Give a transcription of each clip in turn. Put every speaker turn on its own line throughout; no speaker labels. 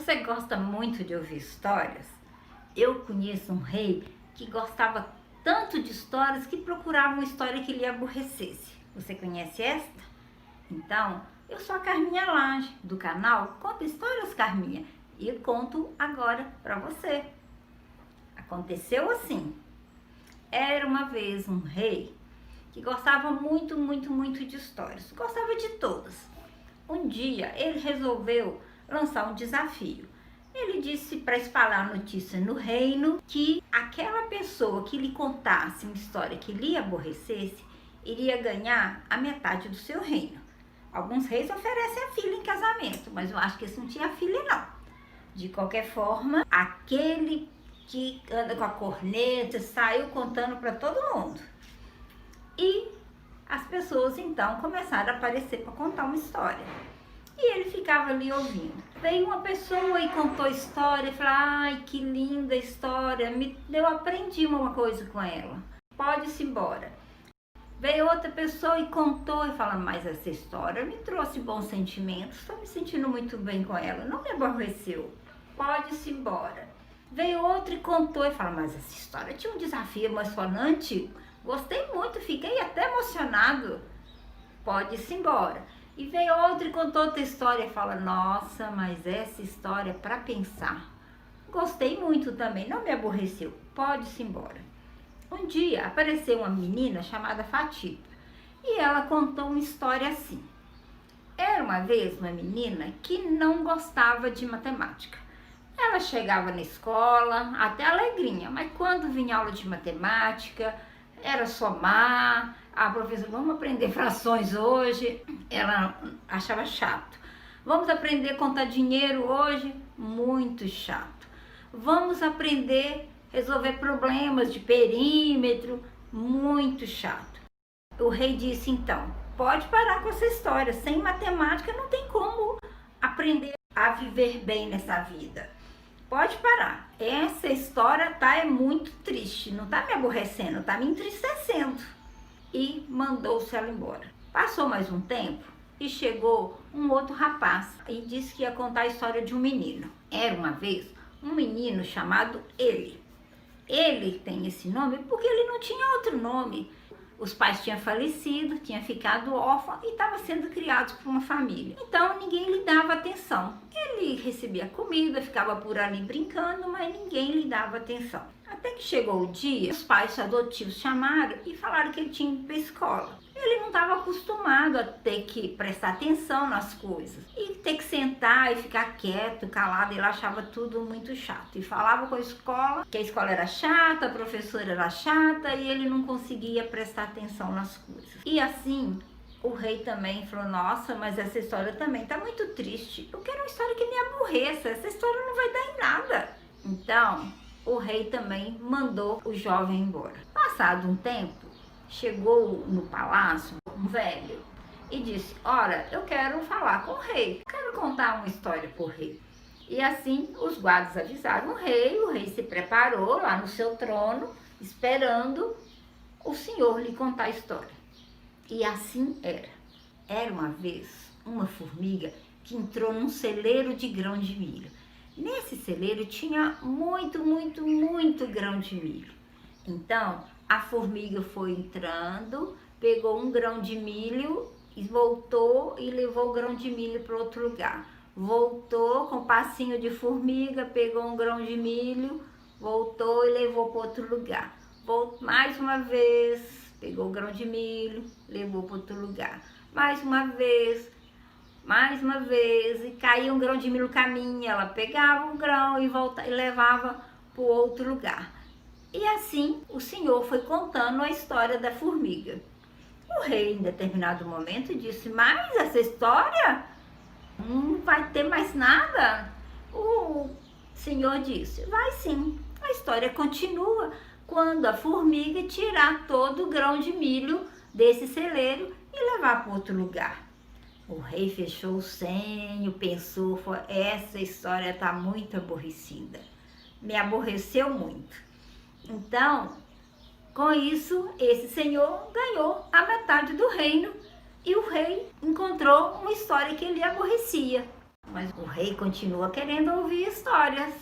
Você gosta muito de ouvir histórias? Eu conheço um rei que gostava tanto de histórias que procurava uma história que lhe aborrecesse. Você conhece esta? Então, eu sou a Carminha Lange, do canal Conta Histórias Carminha, e eu conto agora para você. Aconteceu assim. Era uma vez um rei que gostava muito de histórias. Gostava de todas. Um dia ele resolveu lançar um desafio. Ele disse para espalhar a notícia no reino que aquela pessoa que lhe contasse uma história que lhe aborrecesse iria ganhar a metade do seu reino. Alguns reis oferecem a filha em casamento, mas eu acho que esse não tinha filha não. De qualquer forma, aquele que anda com a corneta saiu contando para todo mundo. E as pessoas então começaram a aparecer para contar uma história. E ele ficava ali ouvindo. Veio uma pessoa e contou a história e falou: ai, que linda história, eu aprendi uma coisa com ela. Pode-se embora. Veio outra pessoa e contou e falou: mas essa história me trouxe bons sentimentos, estou me sentindo muito bem com ela, não me aborreceu. Pode-se embora. Veio outro e contou e falou: mas essa história tinha um desafio emocionante, gostei muito, fiquei até emocionado. Pode-se embora. E veio outro e contou outra história e fala: nossa, mas essa história é para pensar. Gostei muito também, não me aborreceu. Pode-se embora. Um dia apareceu uma menina chamada Fatita e ela contou uma história assim. Era uma vez uma menina que não gostava de matemática. Ela chegava na escola até alegrinha, mas quando vinha aula de matemática, era somar, a professora: vamos aprender frações hoje, ela achava chato. Vamos aprender a contar dinheiro hoje, muito chato. Vamos aprender a resolver problemas de perímetro, muito chato. O rei disse então: pode parar com essa história, sem matemática não tem como aprender a viver bem nessa vida. Pode parar. Essa história é muito triste, não tá me aborrecendo, tá me entristecendo. E mandou-se ela embora. Passou mais um tempo e chegou um outro rapaz e disse que ia contar a história de um menino. Era uma vez um menino chamado Ele. Ele tem esse nome porque ele não tinha outro nome. Os pais tinham falecido, tinha ficado órfão e estava sendo criado por uma família. Então ninguém lhe dava atenção. Ele recebia comida, ficava por ali brincando, mas ninguém lhe dava atenção. Até que chegou o dia, os pais adotivos chamaram e falaram que ele tinha ido para a escola. Ele não estava acostumado a ter que prestar atenção nas coisas e ter que sentar e ficar quieto, calado. Ele achava tudo muito chato e falava com a escola que a escola era chata, a professora era chata e ele não conseguia prestar atenção nas coisas. E assim o rei também falou: nossa, mas essa história também tá muito triste, eu quero uma história que me aborreça, essa história não vai dar em nada. Então o rei também mandou o jovem embora. Passado um tempo, chegou no palácio um velho e disse: ora, eu quero falar com o rei, quero contar uma história pro rei. E assim os guardas avisaram o rei se preparou lá no seu trono, esperando o senhor lhe contar a história. E assim era. Era uma vez uma formiga que entrou num celeiro de grão de milho. Nesse celeiro tinha muito grão de milho. Então a formiga foi entrando, pegou um grão de milho, voltou e levou o grão de milho para outro lugar. Voltou com passinho de formiga, pegou um grão de milho, voltou e levou para outro lugar. Voltou mais uma vez, pegou o grão de milho, levou para outro lugar. Mais uma vez, e caía um grão de milho no caminho, ela pegava o grão e voltava, e levava para outro lugar. E assim o senhor foi contando a história da formiga. O rei, em determinado momento, disse: mas essa história não vai ter mais nada? O senhor disse: vai sim, a história continua quando a formiga tirar todo o grão de milho desse celeiro e levar para outro lugar. O rei fechou o senho, pensou: essa história está muito aborrecida, me aborreceu muito. Então, com isso, esse senhor ganhou a metade do reino e o rei encontrou uma história que ele aborrecia. mas o rei continua querendo ouvir histórias.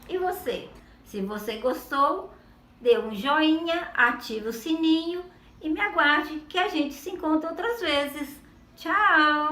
E você? Se você gostou, dê um joinha, ative o sininho e me aguarde que a gente se encontra outras vezes. Tchau!